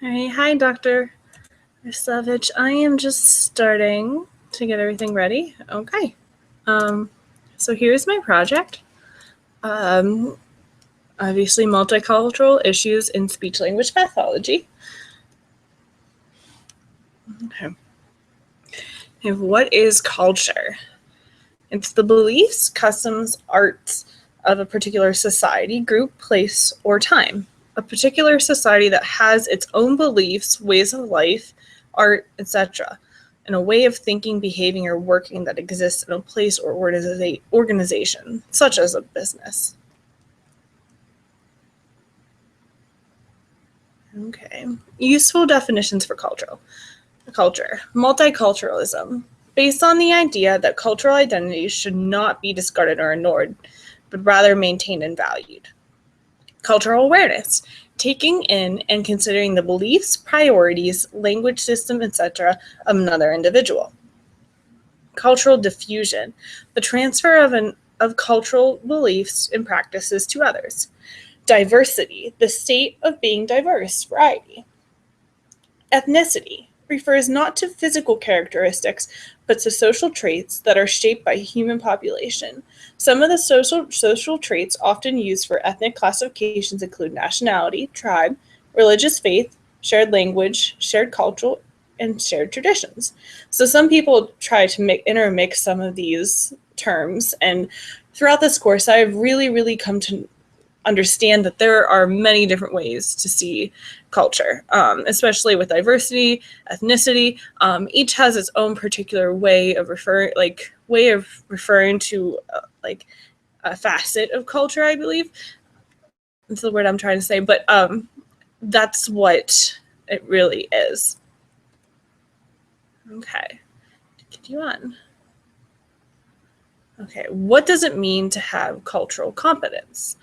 All right, hi, Dr. Savage. I am just starting to get everything ready. Okay. So here's my project. Obviously, multicultural issues in speech-language pathology. Okay. And what is culture? It's the beliefs, customs, arts of a particular society, group, place, or time. A particular society that has its own beliefs, ways of life, art, etc., and a way of thinking, behaving, or working that exists in a place or organization, such as a business. Okay. Useful definitions for culture. Multiculturalism. Based on the idea that cultural identities should not be discarded or ignored, but rather maintained and valued. Cultural awareness. Taking in and considering the beliefs, priorities, language system, etc. of another individual. Cultural diffusion. The transfer of cultural beliefs and practices to others. Diversity. The state of being diverse, variety. Ethnicity refers not to physical characteristics, but to social traits that are shaped by human population. Some of the social traits often used for ethnic classifications include nationality, tribe, religious faith, shared language, shared culture, and shared traditions. So some people try to intermix some of these terms, and throughout this course, I've really come to understand that there are many different ways to see culture, especially with diversity, ethnicity. Each has its own particular way of referring to like a facet of culture. I believe that's the word I'm trying to say, but that's what it really is. Okay, continue on. Okay, what does it mean to have cultural competence?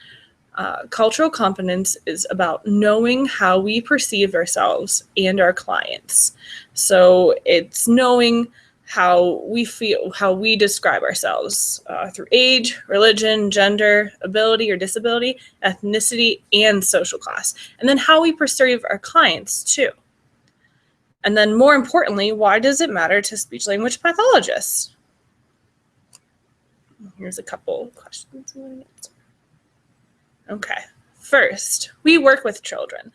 Cultural competence is about knowing how we perceive ourselves and our clients. So it's knowing how we feel, how we describe ourselves through age, religion, gender, ability or disability, ethnicity, and social class. And then how we perceive our clients too. And then more importantly, why does it matter to speech language pathologists? Here's a couple questions. Okay. First, we work with children,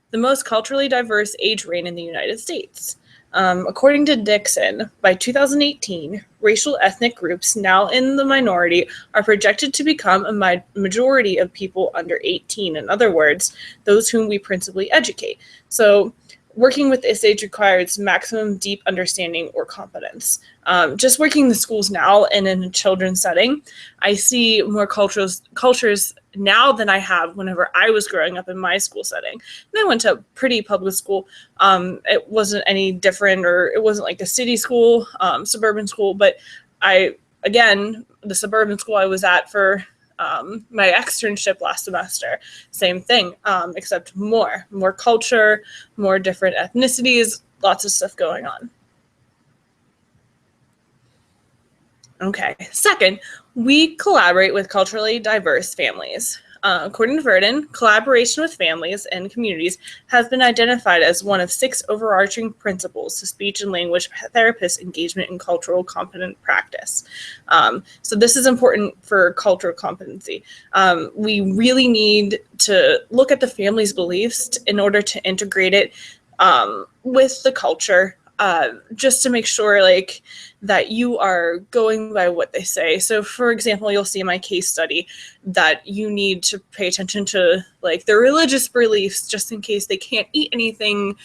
the most culturally diverse age range in the United States. According to Dixon, by 2018, racial ethnic groups now in the minority are projected to become a majority of people under 18. In other words, those whom we principally educate. So working with this age requires maximum deep understanding or competence. Just working in the schools now and in a children's setting, I see more cultures now than I have whenever I was growing up in my school setting. And I went to a pretty public school. It wasn't any different, or it wasn't like a city school, suburban school, but the suburban school I was at for my externship last semester, same thing, except more culture, more different ethnicities, lots of stuff going on. Okay. Second, we collaborate with culturally diverse families. According to Verdon, collaboration with families and communities has been identified as one of 6 overarching principles to speech and language therapist engagement in cultural competent practice. So this is important for cultural competency. We really need to look at the family's beliefs in order to integrate it with the culture. Just to make sure that you are going by what they say. So for example, you'll see in my case study that you need to pay attention to their religious beliefs, just in case they can't eat anything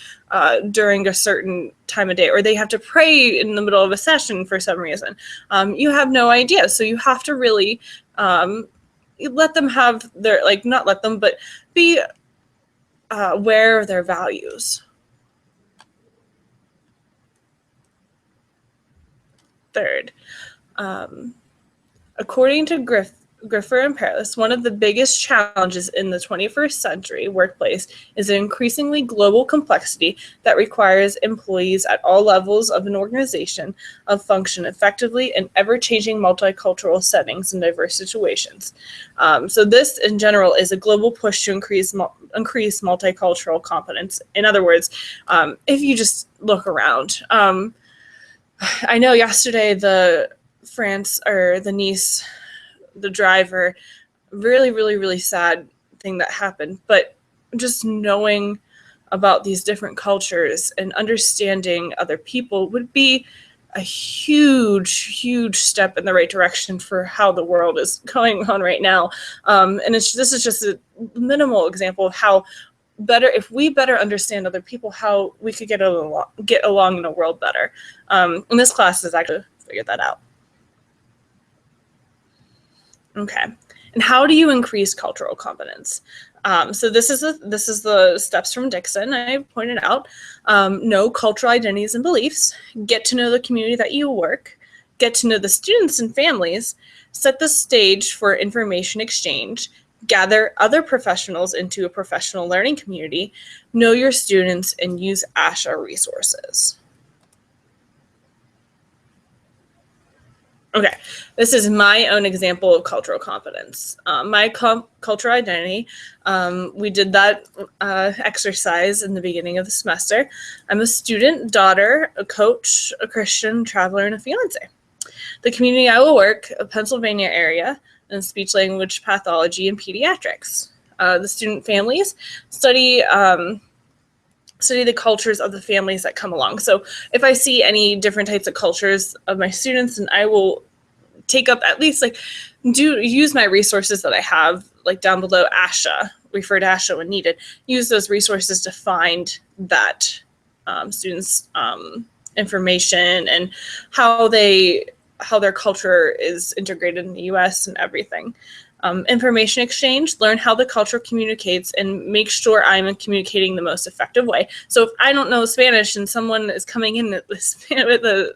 during a certain time of day, or they have to pray in the middle of a session for some reason. You have no idea. So you have to really let them have their, not let them, but be aware of their values. Third, according to Griffer and Paris, one of the biggest challenges in the 21st century workplace is an increasingly global complexity that requires employees at all levels of an organization to function effectively in ever-changing multicultural settings and diverse situations. So this, in general, is a global push to increase multicultural competence. In other words, if you just look around, I know yesterday the Nice, the driver, really, really, really sad thing that happened. But just knowing about these different cultures and understanding other people would be a huge, huge step in the right direction for how the world is going on right now. And this is just a minimal example of how if we better understand other people, how we could get along in the world better. And this class has actually figured that out. Okay, and how do you increase cultural competence? So this is the steps from Dixon I pointed out. Know cultural identities and beliefs. Get to know the community that you work. Get to know the students and families. Set the stage for information exchange. Gather other professionals into a professional learning community. Know your students and use ASHA resources. Okay, this is my own example of cultural competence. My cultural identity, we did that exercise in the beginning of the semester. I'm a student, daughter, a coach, a Christian, traveler, and a fiance. The community I will work, a Pennsylvania area, in speech language pathology and pediatrics. The student families study the cultures of the families that come along. So if I see any different types of cultures of my students, and I will take up at least use my resources that I have, like down below ASHA, refer to ASHA when needed, use those resources to find that students' information and how their culture is integrated in the US and everything. Information exchange, learn how the culture communicates and make sure I'm communicating the most effective way. So if I don't know Spanish and someone is coming in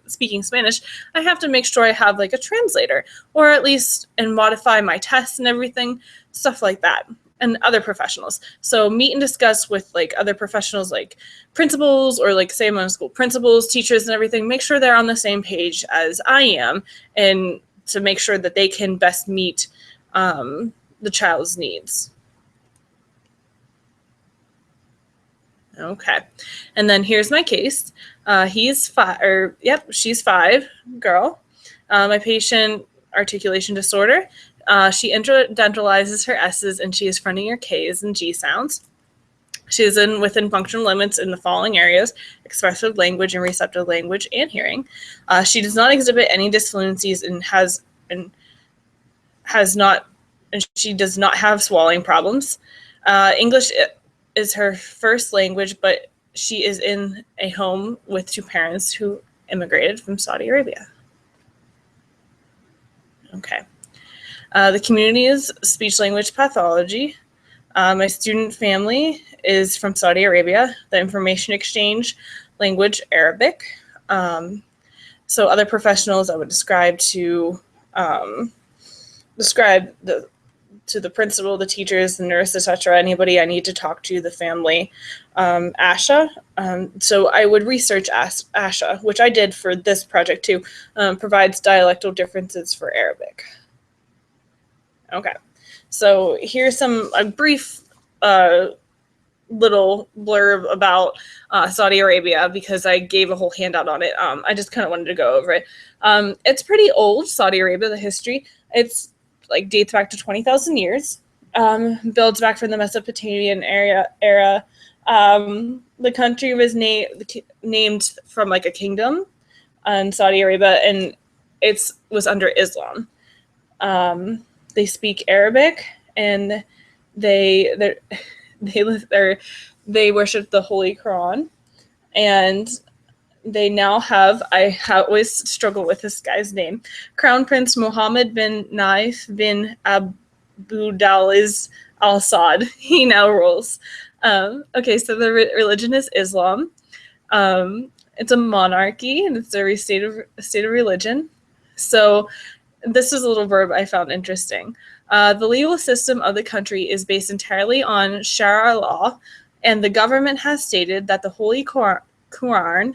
speaking Spanish, I have to make sure I have like a translator, or at least and modify my tests and everything, stuff like that. And other professionals. So meet and discuss with like other professionals, like principals, or like say I'm on school principals, teachers and everything, make sure they're on the same page as I am, and to make sure that they can best meet the child's needs. Okay, and then here's my case. She's 5, girl. My patient, articulation disorder. She interdentalizes her S's and she is fronting her K's and G sounds. She is within functional limits in the following areas: expressive language and receptive language and hearing. She does not exhibit any disfluencies she does not have swallowing problems. English is her first language, but she is in a home with 2 parents who immigrated from Saudi Arabia. Okay. The community is speech language pathology. My student family is from Saudi Arabia. The information exchange language, Arabic. So other professionals I would describe to the principal, the teachers, the nurse, etc., anybody I need to talk to, the family. ASHA. So I would research ASHA, which I did for this project too, provides dialectal differences for Arabic. Okay, so here's a brief little blurb about Saudi Arabia, because I gave a whole handout on it. I just kind of wanted to go over it. It's pretty old, Saudi Arabia, the history. It's dates back to 20,000 years. Builds back from the Mesopotamian era. The country was named from a kingdom in Saudi Arabia, and it was under Islam. They speak Arabic, and they live there. They worship the Holy Quran, and they now have, I always struggle with this guy's name, Crown Prince Mohammed bin Naif bin Abdulaziz Al Saud. He now rules. Okay, so the religion is Islam. It's a monarchy, and it's a state of religion. So this is a little verb I found interesting. The legal system of the country is based entirely on Sharia law, and the government has stated that the Holy Quran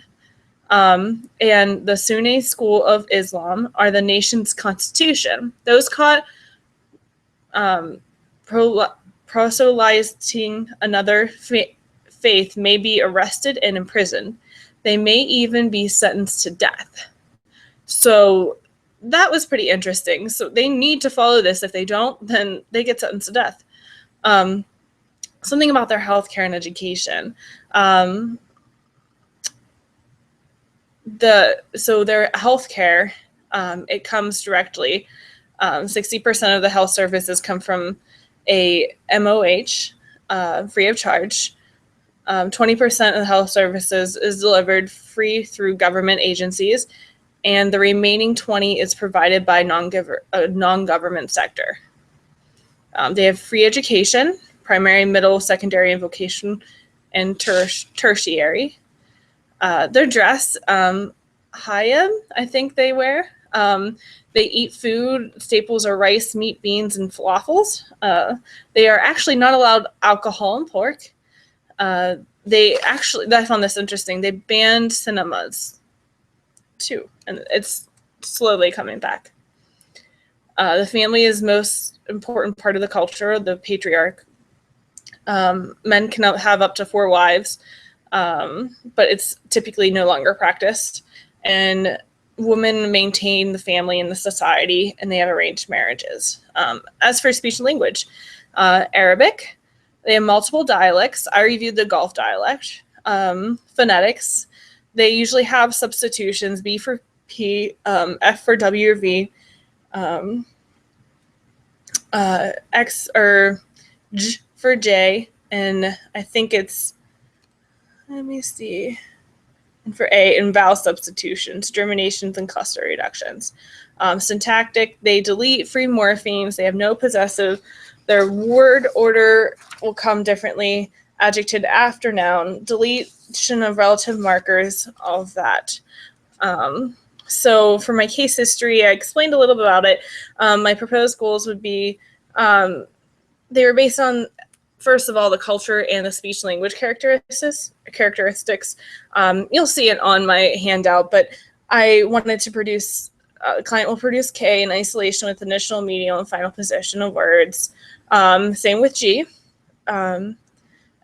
and the Sunni school of Islam are the nation's constitution. Those caught proselytizing another faith may be arrested and imprisoned. They may even be sentenced to death. So that was pretty interesting. So they need to follow this. If they don't, then they get sentenced to death. Something about their healthcare and education. So their healthcare, it comes directly. 60% of the health services come from a MOH, free of charge. 20% of the health services is delivered free through government agencies, and the remaining 20 is provided by non-government sector. They have free education, primary, middle, secondary, and vocational, and tertiary. Their dress, Hayam, I think they wear. They eat food. Staples are rice, meat, beans, and falafels. They are actually not allowed alcohol and pork. I found this interesting. They banned cinemas too, and it's slowly coming back. The family is most important part of the culture, the patriarch. Men can have up to 4 wives, but it's typically no longer practiced. And women maintain the family and the society, and they have arranged marriages. As for speech and language, Arabic, they have multiple dialects. I reviewed the Gulf dialect. Phonetics, they usually have substitutions, B for P, F for W or V, X or J for J, and I think it's, let me see, and for A, and vowel substitutions, germinations, and cluster reductions. Syntactic, they delete free morphemes. They have no possessive. Their word order will come differently. Adjective after noun, deletion of relative markers, all of that. So for my case history, I explained a little bit about it. My proposed goals would be, they were based on, first of all, the culture and the speech language characteristics. You'll see it on my handout, but I wanted to produce, the client will produce K in isolation with initial, medial, and final position of words. Same with G. And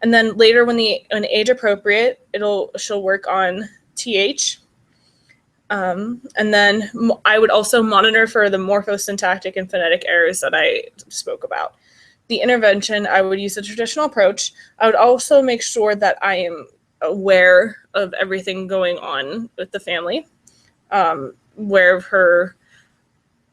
then later when age appropriate, she'll work on TH. And then I would also monitor for the morphosyntactic and phonetic errors that I spoke about. The intervention, I would use a traditional approach. I would also make sure that I am aware of everything going on with the family, aware of her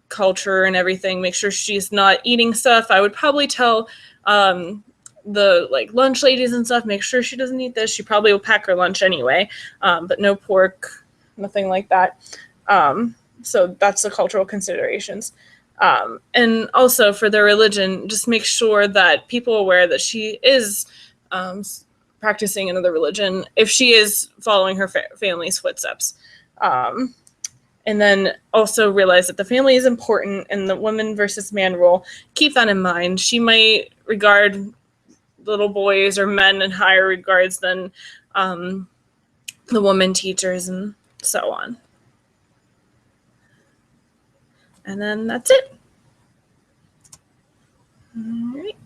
culture and everything, make sure she's not eating stuff. I would probably tell the lunch ladies and stuff, make sure she doesn't eat this. She probably will pack her lunch anyway, but no pork, nothing like that. So that's the cultural considerations. And also for their religion, just make sure that people are aware that she is practicing another religion if she is following her family's footsteps. And then also realize that the family is important and the woman versus man rule. Keep that in mind. She might regard little boys or men in higher regards than the woman teachers and so on. And then that's it. All right.